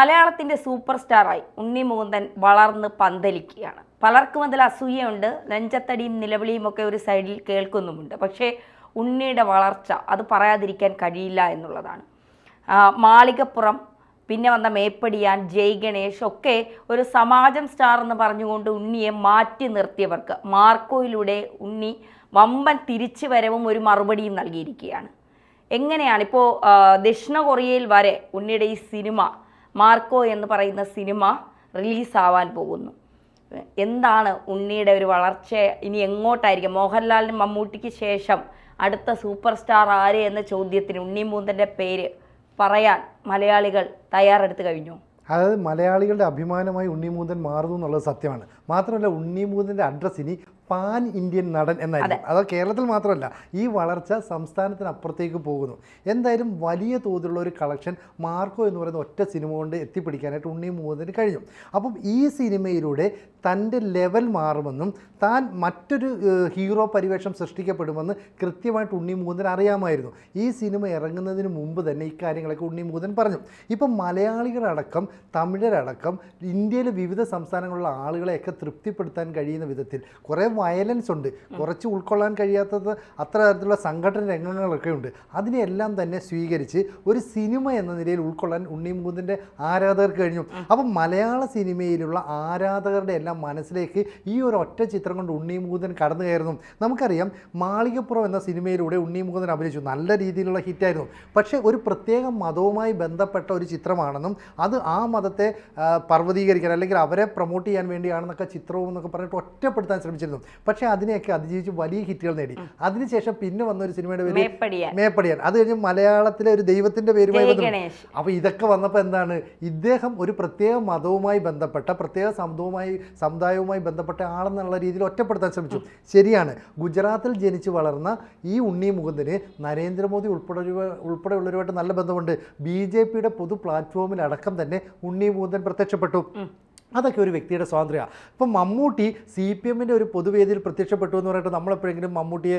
മലയാളത്തിൻ്റെ സൂപ്പർ സ്റ്റാറായി ഉണ്ണി മുകുന്ദൻ വളർന്ന് പന്തലിക്കുകയാണ്. പലർക്കും അതിൽ അസൂയയുണ്ട്, നെഞ്ചത്തടിയും നിലവിളിയും ഒക്കെ ഒരു സൈഡിൽ കേൾക്കുന്നുമുണ്ട്. പക്ഷേ ഉണ്ണിയുടെ വളർച്ച അത് പറയാതിരിക്കാൻ കഴിയില്ല എന്നുള്ളതാണ്. മാളികപ്പുറം, പിന്നെ വന്ന മേപ്പടിയാൻ, ജയ് ഗണേഷ് ഒക്കെ ഒരു സമാജം സ്റ്റാർ എന്ന് പറഞ്ഞുകൊണ്ട് ഉണ്ണിയെ മാറ്റി നിർത്തിയവർക്ക് മാർക്കോയിലൂടെ ഉണ്ണി വമ്പൻ തിരിച്ചു വരവും ഒരു മറുപടിയും നൽകിയിരിക്കുകയാണ്. എങ്ങനെയാണ് ഇപ്പോൾ ദക്ഷിണ കൊറിയയിൽ വരെ ഉണ്ണിയുടെ ഈ സിനിമ മാർക്കോ എന്ന് പറയുന്ന സിനിമ റിലീസാവാൻ പോകുന്നു. എന്താണ് ഉണ്ണിയുടെ ഒരു വളർച്ച ഇനി എങ്ങോട്ടായിരിക്കും? മോഹൻലാലിനും മമ്മൂട്ടിക്ക് ശേഷം അടുത്ത സൂപ്പർ സ്റ്റാർ ആര് എന്ന ചോദ്യത്തിന് ഉണ്ണി മുകുന്ദൻ്റെ പേര് പറയാൻ മലയാളികൾ തയ്യാറെടുത്ത് കഴിഞ്ഞു. അതായത് മലയാളികളുടെ അഭിമാനമായി ഉണ്ണി മുകുന്ദൻ മാറുന്നു എന്നുള്ളത് സത്യമാണ്. മാത്രമല്ല ഉണ്ണി മുകുന്ദൻ്റെ അഡ്രസ്സ് ഇനി പാൻ ഇന്ത്യൻ നടൻ എന്നായിരിക്കും. അത് കേരളത്തിൽ മാത്രമല്ല, ഈ വളർച്ച സംസ്ഥാനത്തിനപ്പുറത്തേക്ക് പോകുന്നു. എന്തായാലും വലിയ തോതിലുള്ള ഒരു കളക്ഷൻ മാർക്കോ എന്ന് പറയുന്ന ഒറ്റ സിനിമ കൊണ്ട് എത്തിപ്പിടിക്കാനായിട്ട് ഉണ്ണി മുകുന്ദന് കഴിഞ്ഞു. അപ്പം ഈ സിനിമയിലൂടെ തൻ്റെ ലെവൽ മാറുമെന്നും താൻ മറ്റൊരു ഹീറോ പരിവേഷം സൃഷ്ടിക്കപ്പെടുമെന്ന് കൃത്യമായിട്ട് ഉണ്ണി മുകുന്ദൻ അറിയാമായിരുന്നു. ഈ സിനിമ ഇറങ്ങുന്നതിന് മുമ്പ് തന്നെ ഇക്കാര്യങ്ങളൊക്കെ ഉണ്ണി മുകുന്ദൻ പറഞ്ഞു. ഇപ്പം മലയാളികളടക്കം തമിഴരടക്കം ഇന്ത്യയിലെ വിവിധ സംസ്ഥാനങ്ങളിലുള്ള ആളുകളെയൊക്കെ തൃപ്തിപ്പെടുത്താൻ കഴിയുന്ന വിധത്തിൽ കുറേ വയലൻസ് ഉണ്ട്, കുറച്ച് ഉൾക്കൊള്ളാൻ കഴിയാത്തത് അത്ര തരത്തിലുള്ള സംഘടന രംഗങ്ങളൊക്കെ ഉണ്ട്. അതിനെല്ലാം തന്നെ സ്വീകരിച്ച് ഒരു സിനിമ എന്ന നിലയിൽ ഉൾക്കൊള്ളാൻ ഉണ്ണി മുകുന്ദൻ്റെ ആരാധകർക്ക് കഴിഞ്ഞു. അപ്പം മലയാള സിനിമയിലുള്ള ആരാധകരുടെ എല്ലാം മനസ്സിലേക്ക് ഈ ഒരു ഒറ്റ ചിത്രം കൊണ്ട് ഉണ്ണി മുകുന്ദൻ കടന്നു കയറുന്നു. നമുക്കറിയാം, മാളികപ്പുറം എന്ന സിനിമയിലൂടെ ഉണ്ണി മുകുന്ദൻ അഭിനയിച്ചു, നല്ല രീതിയിലുള്ള ഹിറ്റായിരുന്നു. പക്ഷേ ഒരു പ്രത്യേക മതവുമായി ബന്ധപ്പെട്ട ഒരു ചിത്രമാണെന്നും അത് ആ മതത്തെ പർവ്വതീകരിക്കാൻ അല്ലെങ്കിൽ അവരെ പ്രൊമോട്ട് ചെയ്യാൻ വേണ്ടിയാണെന്നൊക്കെ ചിത്രവും എന്നൊക്കെ പറഞ്ഞിട്ട് ഒറ്റപ്പെടുത്താൻ ശ്രമിച്ചിരുന്നു. പക്ഷേ അതിനെയൊക്കെ അതിജീവിച്ച് വലിയ ഹിറ്റുകൾ നേടി. അതിനുശേഷം പിന്നെ വന്ന ഒരു സിനിമയുടെ പേര് മേപ്പടിയാൻ. അത് കഴിഞ്ഞ് മലയാളത്തിലെ ഒരു ദൈവത്തിൻ്റെ പേരുമായി ബന്ധപ്പെട്ടു. അപ്പോൾ ഇതൊക്കെ വന്നപ്പോൾ എന്താണ്, ഇദ്ദേഹം ഒരു പ്രത്യേക മതവുമായി ബന്ധപ്പെട്ട പ്രത്യേക സമുദായവുമായി ബന്ധപ്പെട്ട ആളെന്നുള്ള രീതിയിൽ ഒറ്റപ്പെടുത്താൻ ശ്രമിച്ചു. ശരിയാണ്, ഗുജറാത്തിൽ ജനിച്ച് വളർന്ന ഈ ഉണ്ണി മുകുന്ദന് നരേന്ദ്രമോദി ഉൾപ്പെടെയുള്ളവരുമായിട്ട് നല്ല ബന്ധമുണ്ട്. BJPയുടെ പൊതു പ്ലാറ്റ്ഫോമിലടക്കം തന്നെ ഉണ്ണി മുകുന്ദൻ പ്രത്യക്ഷപ്പെട്ടു. അതൊക്കെ ഒരു വ്യക്തിയുടെ സ്വാതന്ത്ര്യമാണ്. ഇപ്പം മമ്മൂട്ടി CPMൻ്റെ ഒരു പൊതുവേദിയിൽ പ്രത്യക്ഷപ്പെട്ടു എന്ന് പറഞ്ഞിട്ട് നമ്മളെപ്പോഴെങ്കിലും മമ്മൂട്ടിയെ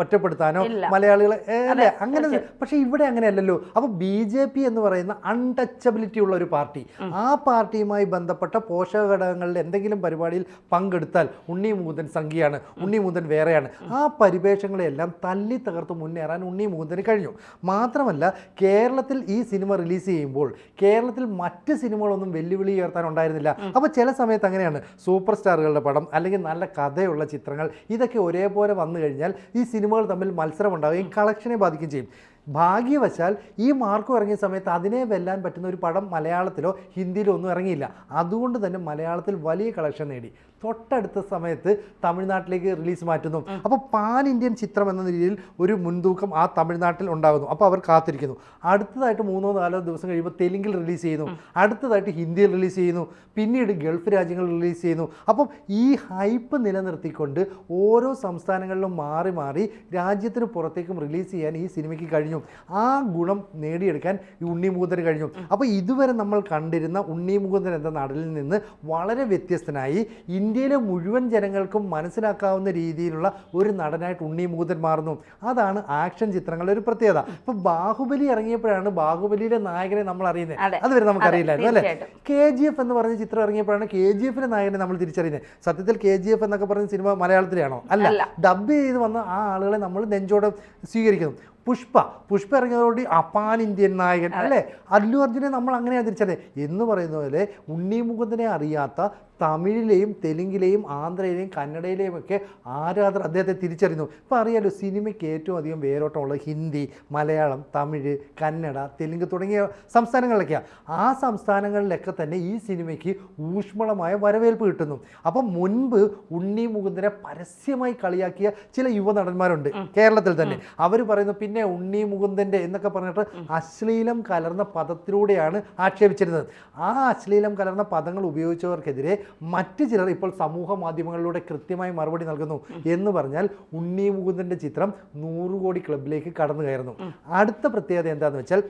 ഒറ്റപ്പെടുത്താനോ മലയാളികളെ അല്ലേ അങ്ങനെ. പക്ഷേ ഇവിടെ അങ്ങനെയല്ലല്ലോ. അപ്പോൾ BJP എന്ന് പറയുന്ന അൺടച്ചബിലിറ്റി ഉള്ള ഒരു പാർട്ടി, ആ പാർട്ടിയുമായി ബന്ധപ്പെട്ട പോഷക ഘടകങ്ങളുടെ എന്തെങ്കിലും പരിപാടിയിൽ പങ്കെടുത്താൽ ഉണ്ണി മുകുന്ദൻ സംഖ്യയാണ്, ഉണ്ണി മുകുന്ദൻ വേറെയാണ്. ആ പരിവേഷങ്ങളെല്ലാം തല്ലി തകർത്ത് മുന്നേറാൻ ഉണ്ണി മുകുന്ദന് കഴിഞ്ഞു. മാത്രമല്ല, കേരളത്തിൽ ഈ സിനിമ റിലീസ് ചെയ്യുമ്പോൾ കേരളത്തിൽ മറ്റ് സിനിമകളൊന്നും വെല്ലുവിളി ഉയർത്താൻ ഉണ്ടായിരുന്നില്ല. അപ്പോൾ ചില സമയത്ത് അങ്ങനെയാണ്, സൂപ്പർ സ്റ്റാറുകളുടെ പടം അല്ലെങ്കിൽ നല്ല കഥയുള്ള ചിത്രങ്ങൾ ഇതൊക്കെ ഒരേപോലെ വന്നു കഴിഞ്ഞാൽ ഈ സിനിമകൾ തമ്മിൽ മത്സരം ഉണ്ടാവുകയും കളക്ഷനെ ബാധിക്കുകയും ചെയ്യും. ഭാഗ്യവശാൽ ഈ മാർക്കോ ഇറങ്ങിയ സമയത്ത് അതിനെ വെല്ലാൻ പറ്റുന്ന ഒരു പടം മലയാളത്തിലോ ഹിന്ദിയിലോ ഒന്നും ഇറങ്ങിയില്ല. അതുകൊണ്ട് തന്നെ മലയാളത്തിൽ വലിയ കളക്ഷൻ നേടി. തൊട്ടടുത്ത സമയത്ത് തമിഴ്നാട്ടിലേക്ക് റിലീസ് മാറ്റുന്നു. അപ്പോൾ പാൻ ഇന്ത്യൻ ചിത്രം എന്ന രീതിയിൽ ഒരു മുൻതൂക്കം ആ തമിഴ്നാട്ടിൽ ഉണ്ടാകുന്നു. അപ്പോൾ അവർ കാത്തിരിക്കുന്നു. അടുത്തതായിട്ട് 3-4 ദിവസം കഴിയുമ്പോൾ തെലുങ്കിൽ റിലീസ് ചെയ്യുന്നു, അടുത്തതായിട്ട് ഹിന്ദിയിൽ റിലീസ് ചെയ്യുന്നു, പിന്നീട് ഗൾഫ് രാജ്യങ്ങളിൽ റിലീസ് ചെയ്യുന്നു. അപ്പം ഈ ഹൈപ്പ് നിലനിർത്തിക്കൊണ്ട് ഓരോ സംസ്ഥാനങ്ങളിലും മാറി മാറി രാജ്യത്തിന് പുറത്തേക്കും റിലീസ് ചെയ്യാൻ ഈ സിനിമയ്ക്ക് കഴിഞ്ഞു. ആ ഗുണം നേടിയെടുക്കാൻ ഈ ഉണ്ണി മുകുന്ദന് കഴിഞ്ഞു. അപ്പോൾ ഇതുവരെ നമ്മൾ കണ്ടിരുന്ന ഉണ്ണി മുകുന്ദൻ എന്ന നടനിൽ നിന്ന് വളരെ വ്യത്യസ്തനായി ഇന്ത്യയിലെ മുഴുവൻ ജനങ്ങൾക്കും മനസ്സിലാക്കാവുന്ന രീതിയിലുള്ള ഒരു നടനായിട്ട് ഉണ്ണി മുകുന്ദൻ മാറുന്നു. അതാണ് ആക്ഷൻ ചിത്രങ്ങളുടെ ഒരു പ്രത്യേകത. ഇപ്പോൾ ബാഹുബലി ഇറങ്ങിയപ്പോഴാണ് ബാഹുബലിയിലെ നായകനെ നമ്മൾ അറിയുന്നത്. അതുവരെ നമുക്കറിയില്ലായിരുന്നു അല്ലേ. KGF എന്ന് പറഞ്ഞ ചിത്രം ഇറങ്ങിയപ്പോഴാണ് KGFിലെ നായകനെ നമ്മൾ തിരിച്ചറിയുന്നത്. സത്യത്തിൽ KGF എന്നൊക്കെ പറഞ്ഞ സിനിമ മലയാളത്തിലാണോ? അല്ല, ഡബ് ചെയ്ത് വന്ന ആ ആളുകളെ നമ്മൾ നെഞ്ചോടെ സ്വീകരിക്കുന്നു. പുഷ്പ ഇറങ്ങിയതോടുകൂടി പാൻ ഇന്ത്യൻ നായകൻ അല്ലേ. അല്ലു അർജുനെ നമ്മൾ അങ്ങനെയാണ് തിരിച്ചറിയുന്നത്. എന്ന് പറയുന്ന പോലെ ഉണ്ണി മുകുന്ദനെ അറിയാത്ത തമിഴിലെയും തെലുങ്കിലെയും ആന്ധ്രയിലെയും കന്നഡയിലെയും ഒക്കെ ആരാധകർ അദ്ദേഹത്തെ തിരിച്ചറിയുന്നു. ഇപ്പോൾ അറിയാലോ, സിനിമയ്ക്ക് ഏറ്റവും അധികം വേരോട്ടമുള്ളത് ഹിന്ദി, മലയാളം, തമിഴ്, കന്നഡ, തെലുങ്ക് തുടങ്ങിയ സംസ്ഥാനങ്ങളിലൊക്കെയാണ്. ആ സംസ്ഥാനങ്ങളിലൊക്കെ തന്നെ ഈ സിനിമയ്ക്ക് ഊഷ്മളമായ വരവേൽപ്പ് കിട്ടുന്നു. അപ്പം മുൻപ് ഉണ്ണി മുകുന്ദനെ പരസ്യമായി കളിയാക്കിയ ചില യുവനടന്മാരുണ്ട് കേരളത്തിൽ തന്നെ. അവർ പറയുന്നു, പിന്നെ ഉണ്ണി മുകുന്ദൻ്റെ എന്നൊക്കെ പറഞ്ഞിട്ട് അശ്ലീലം കലർന്ന പദത്തിലൂടെയാണ് ആക്ഷേപിച്ചിരുന്നത്. ആ അശ്ലീലം കലർന്ന പദങ്ങൾ ഉപയോഗിച്ചവർക്കെതിരെ മറ്റു ചിലർ ഇപ്പോൾ സമൂഹ മാധ്യമങ്ങളിലൂടെ കൃത്യമായി മറുപടി നൽകുന്നു. എന്ന് പറഞ്ഞാൽ ഉണ്ണി മുകുന്ദൻ്റെ ചിത്രം 100 കോടി ക്ലബിലേക്ക് കടന്നു കയറുന്നു. അടുത്ത പ്രത്യേകത എന്താണെന്ന് വെച്ചാൽ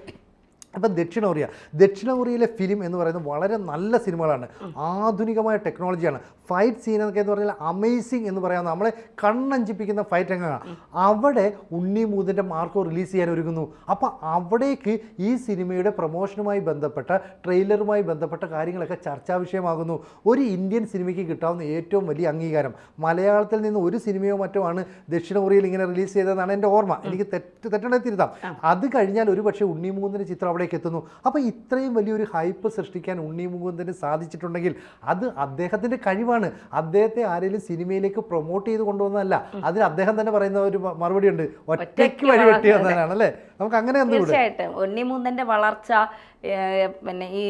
അപ്പം ദക്ഷിണ കൊറിയയിലെ ഫിലിം എന്ന് പറയുന്നത് വളരെ നല്ല സിനിമകളാണ്, ആധുനികമായ ടെക്നോളജിയാണ്. ഫൈറ്റ് സീനൊക്കെ എന്ന് പറഞ്ഞാൽ അമേസിങ് എന്ന് പറയാവുന്ന നമ്മളെ കണ്ണഞ്ചിപ്പിക്കുന്ന ഫൈറ്റ് രംഗങ്ങളാണ്. അവിടെ ഉണ്ണി മൂന്നിൻ്റെ മാർക്കോ റിലീസ് ചെയ്യാൻ ഒരുങ്ങുന്നു. അപ്പോൾ അവിടേക്ക് ഈ സിനിമയുടെ പ്രൊമോഷനുമായി ബന്ധപ്പെട്ട ട്രെയിലറുമായി ബന്ധപ്പെട്ട കാര്യങ്ങളൊക്കെ ചർച്ചാ വിഷയമാകുന്നു. ഒരു ഇന്ത്യൻ സിനിമയ്ക്ക് കിട്ടാവുന്ന ഏറ്റവും വലിയ അംഗീകാരം. മലയാളത്തിൽ നിന്ന് ഒരു സിനിമയോ മറ്റോ ആണ് ദക്ഷിണ കൊറിയയിൽ ഇങ്ങനെ റിലീസ് ചെയ്തതെന്നാണ് എൻ്റെ ഓർമ്മ. എനിക്ക് തെറ്റണേ തിരുത്താം. അത് കഴിഞ്ഞാൽ ഒരു പക്ഷേ ഉണ്ണി മൂന്നിൻ്റെ ചിത്രം അവിടേക്ക് എത്തുന്നു. അപ്പോൾ ഇത്രയും വലിയൊരു ഹൈപ്പ് സൃഷ്ടിക്കാൻ ഉണ്ണി മുകുന്ദന് സാധിച്ചിട്ടുണ്ടെങ്കിൽ അത് അദ്ദേഹത്തിൻ്റെ കഴിവാണ്. അദ്ദേഹത്തെ ആരെങ്കിലും സിനിമയിലേക്ക് പ്രൊമോട്ട് ചെയ്ത് കൊണ്ടുവന്നതല്ല. അതിന് അദ്ദേഹം തന്നെ പറയുന്ന ഒരു മറുപടി ഉണ്ട്, ഒറ്റയ്ക്ക് വഴിവെട്ടി വന്നതാണ് അല്ലേ. നമുക്ക് അങ്ങനെ തീർച്ചയായിട്ടും ഉണ്ണിമൂന്തൻ്റെ വളർച്ച, പിന്നെ ഈ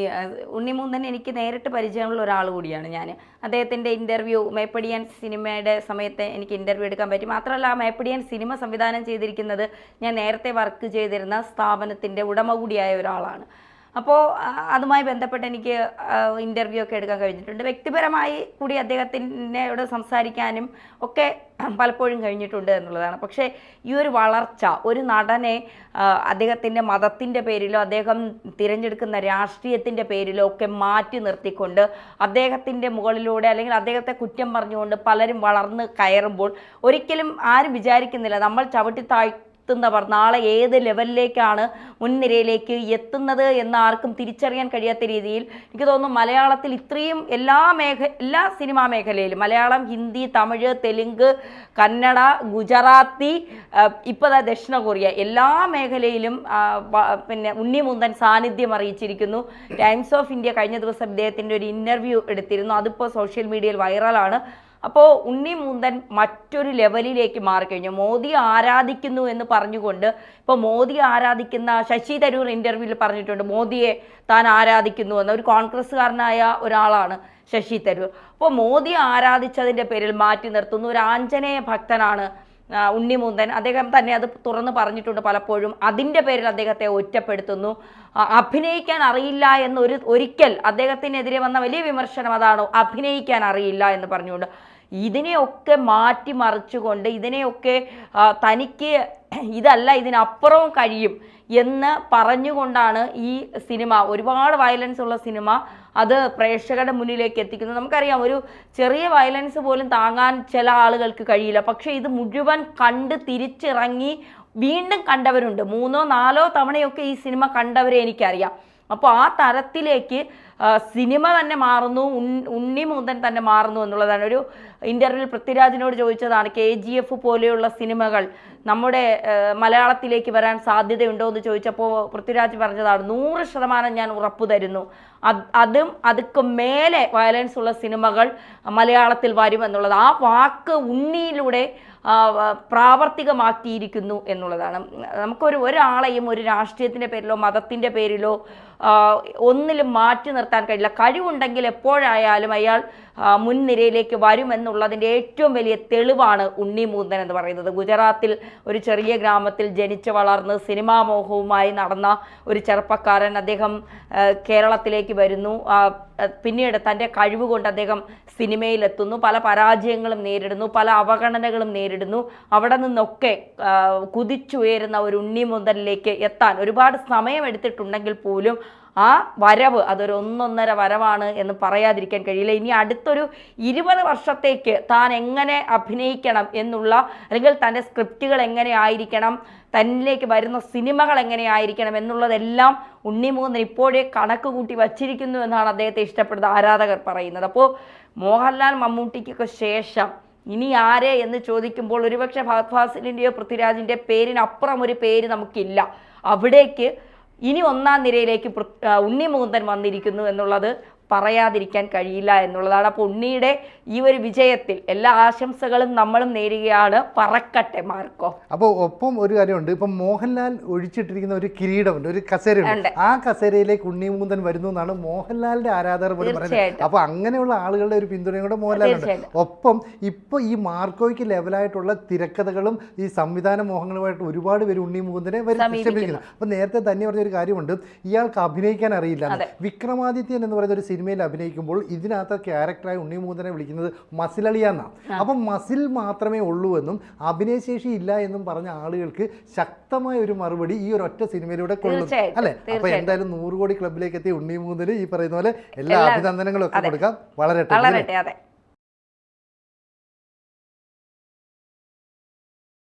ഉണ്ണിമൂന്തൻ എനിക്ക് നേരിട്ട് പരിചയമുള്ള ഒരാൾ കൂടിയാണ് ഞാൻ. അദ്ദേഹത്തിൻ്റെ ഇൻ്റർവ്യൂ മേപ്പടിയാൻ സിനിമയുടെ സമയത്ത് എനിക്ക് ഇൻ്റർവ്യൂ എടുക്കാൻ പറ്റി. മാത്രമല്ല മേപ്പടിയാൻ സിനിമ സംവിധാനം ചെയ്തിരിക്കുന്നത് ഞാൻ നേരത്തെ വർക്ക് ചെയ്തിരുന്ന സ്ഥാപനത്തിൻ്റെ ഉടമ കൂടിയായ ഒരാളാണ്. അപ്പോൾ അതുമായി ബന്ധപ്പെട്ട് എനിക്ക് ഇൻ്റർവ്യൂ ഒക്കെ എടുക്കാൻ കഴിഞ്ഞിട്ടുണ്ട്. വ്യക്തിപരമായി കൂടി അദ്ദേഹത്തിനോട് സംസാരിക്കാനും ഒക്കെ പലപ്പോഴും കഴിഞ്ഞിട്ടുണ്ട് എന്നുള്ളതാണ്. പക്ഷേ ഈ ഒരു വളർച്ച ഒരു നടനെ അദ്ദേഹത്തിൻ്റെ മതത്തിൻ്റെ പേരിലോ അദ്ദേഹം തിരഞ്ഞെടുക്കുന്ന രാഷ്ട്രീയത്തിൻ്റെ പേരിലോ ഒക്കെ മാറ്റി നിർത്തിക്കൊണ്ട് അദ്ദേഹത്തിൻ്റെ മുകളിലൂടെ അല്ലെങ്കിൽ അദ്ദേഹത്തെ കുറ്റം പറഞ്ഞുകൊണ്ട് പലരും വളർന്ന് കയറുമ്പോൾ ഒരിക്കലും ആരും വിചാരിക്കുന്നില്ല നമ്മൾ ചവിട്ടിത്താഴ്ത്തുന്നവർ നാളെ ഏത് ലെവലിലേക്കാണ് മുൻനിരയിലേക്ക് എത്തുന്നത് എന്ന് ആർക്കും തിരിച്ചറിയാൻ കഴിയാത്ത രീതിയിൽ എനിക്ക് തോന്നുന്നു മലയാളത്തിൽ ഇത്രയും എല്ലാ സിനിമാ മേഖലയിലും മലയാളം, ഹിന്ദി, തമിഴ്, തെലുങ്ക്, കന്നഡ, ഗുജറാത്തി, ഇപ്പോൾ ദക്ഷിണ കൊറിയ എല്ലാ മേഖലയിലും പിന്നെ ഉണ്ണി മുകുന്ദൻ സാന്നിധ്യം അറിയിച്ചിരിക്കുന്നു. ടൈംസ് ഓഫ് ഇന്ത്യ കഴിഞ്ഞ ദിവസം ഇദ്ദേഹത്തിൻ്റെ ഒരു ഇൻ്റർവ്യൂ എടുത്തിരുന്നു. അതിപ്പോൾ സോഷ്യൽ മീഡിയയിൽ വൈറലാണ്. അപ്പോൾ ഉണ്ണി മുകുന്ദൻ മറ്റൊരു ലെവലിലേക്ക് മാറിക്കഴിഞ്ഞു. മോദി ആരാധിക്കുന്നു എന്ന് പറഞ്ഞുകൊണ്ട് ഇപ്പോൾ മോദി ആരാധിക്കുന്ന ശശി തരൂർ ഇൻ്റർവ്യൂവിൽ പറഞ്ഞിട്ടുണ്ട് മോദിയെ താൻ ആരാധിക്കുന്നു എന്ന. ഒരു കോൺഗ്രസ്സുകാരനായ ഒരാളാണ് ശശി തരൂർ. അപ്പോൾ മോദി ആരാധിച്ചതിൻ്റെ പേരിൽ മാറ്റി നിർത്തുന്നു. ഒരു ആഞ്ജനേയ ഭക്തനാണ് ഉണ്ണി മുകുന്ദൻ. അദ്ദേഹം തന്നെ അത് തുറന്ന് പറഞ്ഞിട്ടുണ്ട് പലപ്പോഴും. അതിൻ്റെ പേരിൽ അദ്ദേഹത്തെ ഒറ്റപ്പെടുത്തുന്നു. അഭിനയിക്കാൻ അറിയില്ല എന്ന് ഒരിക്കൽ അദ്ദേഹത്തിനെതിരെ വന്ന വലിയ വിമർശനം അതാണോ, അഭിനയിക്കാൻ അറിയില്ല എന്ന് പറഞ്ഞുകൊണ്ട്. ഇതിനെയൊക്കെ മാറ്റിമറിച്ചുകൊണ്ട് ഇതിനെയൊക്കെ തനിക്ക് ഇതല്ല ഇതിനപ്പുറവും കഴിയും എന്ന് പറഞ്ഞുകൊണ്ടാണ് ഈ സിനിമ, ഒരുപാട് വയലൻസ് ഉള്ള സിനിമ, അത് പ്രേക്ഷകരുടെ മുന്നിലേക്ക് എത്തിക്കുന്നത്. നമുക്കറിയാം ഒരു ചെറിയ വയലൻസ് പോലും താങ്ങാൻ ചില ആളുകൾക്ക് കഴിയില്ല. പക്ഷേ ഇത് മുഴുവൻ കണ്ട് തിരിച്ചിറങ്ങി വീണ്ടും കണ്ടവരുണ്ട്. 3ഓ 4ഓ തവണയൊക്കെ ഈ സിനിമ കണ്ടവരെ എനിക്കറിയാം. അപ്പോൾ ആ തരത്തിലേക്ക് സിനിമ തന്നെ മാറുന്നു, ഉണ്ണി മുകുന്ദൻ തന്നെ മാറുന്നു എന്നുള്ളതാണ്. ഒരു ഇൻ്റർവ്യൂവിൽ പൃഥ്വിരാജിനോട് ചോദിച്ചതാണ് KGF പോലെയുള്ള സിനിമകൾ നമ്മുടെ മലയാളത്തിലേക്ക് വരാൻ സാധ്യതയുണ്ടോ എന്ന് ചോദിച്ചപ്പോൾ പൃഥ്വിരാജ് പറഞ്ഞതാണ് 100% ഞാൻ ഉറപ്പു തരുന്നു, അതുക്ക് മേലെ വയലൻസ് ഉള്ള സിനിമകൾ മലയാളത്തിൽ വരുമെന്നുള്ളത്. ആ വാക്ക് ഉണ്ണിയിലൂടെ പ്രാവർത്തികമാക്കിയിരിക്കുന്നു എന്നുള്ളതാണ്. ഒരാളെയും ഒരു രാഷ്ട്രീയത്തിൻ്റെ പേരിലോ മതത്തിൻ്റെ പേരിലോ ഒന്നിലും മാറ്റി നിർത്താൻ കഴിയില്ല. കഴിവുണ്ടെങ്കിൽ എപ്പോഴായാലും അയാൾ മുൻനിരയിലേക്ക് വരുമെന്നുള്ളതിൻ്റെ ഏറ്റവും വലിയ തെളിവാണ് ഉണ്ണി മുകുന്ദൻ എന്ന് പറയുന്നത്. ഗുജറാത്തിൽ ഒരു ചെറിയ ഗ്രാമത്തിൽ ജനിച്ച് വളർന്ന് സിനിമാ മോഹവുമായി നടന്ന ഒരു ചെറുപ്പക്കാരൻ. അദ്ദേഹം കേരളത്തിലേക്ക് വരുന്നു. പിന്നീട് തൻ്റെ കഴിവ് കൊണ്ട് അദ്ദേഹം സിനിമയിലെത്തുന്നു. പല പരാജയങ്ങളും നേരിടുന്നു, പല അവഗണനകളും നേരിടുന്നു. അവിടെ നിന്നൊക്കെ കുതിച്ചുയരുന്ന ഒരു ഉണ്ണി മുകുന്ദനിലേക്ക് എത്താൻ ഒരുപാട് സമയമെടുത്തിട്ടുണ്ടെങ്കിൽ പോലും ആ വരവ് അതൊരു 1.5 വരവാണ് എന്ന് പറയാതിരിക്കാൻ കഴിയില്ല. ഇനി അടുത്തൊരു 20 വർഷത്തേക്ക് താൻ എങ്ങനെ അഭിനയിക്കണം എന്നുള്ള, അല്ലെങ്കിൽ തൻ്റെ സ്ക്രിപ്റ്റുകൾ എങ്ങനെ ആയിരിക്കണം, തന്നിലേക്ക് വരുന്ന സിനിമകൾ എങ്ങനെയായിരിക്കണം എന്നുള്ളതെല്ലാം ഉണ്ണി മുകുന്ദൻ ഇപ്പോഴേ കണക്ക് കൂട്ടി വച്ചിരിക്കുന്നു എന്നാണ് അദ്ദേഹത്തെ ഇഷ്ടപ്പെടുന്ന ആരാധകർ പറയുന്നത്. അപ്പോൾ മോഹൻലാൽ മമ്മൂട്ടിക്കൊക്കെ ശേഷം ഇനി ആരെ എന്ന് ചോദിക്കുമ്പോൾ ഒരുപക്ഷെ ഫഹദ് ഫാസിലിൻ്റെയോ പൃഥ്വിരാജിൻ്റെ പേരിനപ്പുറം ഒരു പേര് നമുക്കില്ല. അവിടേക്ക് ഇനി 1ാം നിരയിലേക്ക് ഉണ്ണി മുകുന്ദൻ വന്നിരിക്കുന്നു എന്നുള്ളത് പറയാതിരിക്കാൻ കഴിയില്ല എന്നുള്ളതാണ്. അപ്പോൾ ഉണ്ണിയുടെ ഈ ഒരു വിജയത്തിൽ എല്ലാ ആശംസകളും നമ്മളും നേരുകയാണ്. പറക്കട്ടെ മാർക്കോ. അപ്പോൾ ഒപ്പം ഒരു കാര്യമുണ്ട്, ഇപ്പം മോഹൻലാൽ ഒഴിച്ചിട്ടിരിക്കുന്ന ഒരു കിരീടമുണ്ട്, ഒരു കസേരയുണ്ട്. ആ കസേരയിലേക്ക് ഉണ്ണി മുകുന്ദൻ വരുന്നു എന്നാണ് മോഹൻലാലിന്റെ ആരാധകർ പോലും പറയുന്നത്. അപ്പോൾ അങ്ങനെയുള്ള ആളുകളുടെ ഒരു പിന്തുണയും കൂടെ മോഹൻലാലുണ്ട്. ഒപ്പം ഇപ്പോൾ ഈ മാർക്കോയ്ക്ക് ലെവലായിട്ടുള്ള തിരക്കഥകളും ഈ സംവിധാന മോഹങ്ങളുമായിട്ട് ഒരുപാട് പേര് ഉണ്ണി മുകുന്ദനെ സമീപിക്കുന്നു. അപ്പോൾ നേരത്തെ തന്നെ പറഞ്ഞൊരു കാര്യമുണ്ട്, ഇയാൾക്ക് അഭിനയിക്കാൻ അറിയില്ല. വിക്രമാദിത്യൻ എന്ന് പറയുന്ന ഒരു സിനിമയിൽ അഭിനയിക്കുമ്പോൾ ഇതിനകത്ത് ക്യാരക്ടറായി ഉണ്ണിമൂന്തനെ വിളിക്കുന്നത് മസിലളിയാന്നാണ്. അപ്പം മസിൽ മാത്രമേ ഉള്ളൂ എന്നും അഭിനയശേഷി ഇല്ല എന്നും പറഞ്ഞ ആളുകൾക്ക് ശക്തമായ ഒരു മറുപടി ഈ ഒരു ഒറ്റ സിനിമയിലൂടെ കൊള്ളും അല്ലെ. അപ്പൊ എന്തായാലും 100 കോടി ക്ലബിലേക്ക് എത്തിയ ഉണ്ണിമൂന്തന് ഈ പറയുന്ന പോലെ എല്ലാ അഭിനന്ദനങ്ങളും ഒക്കെ കൊടുക്കാം. വളരട്ടെ.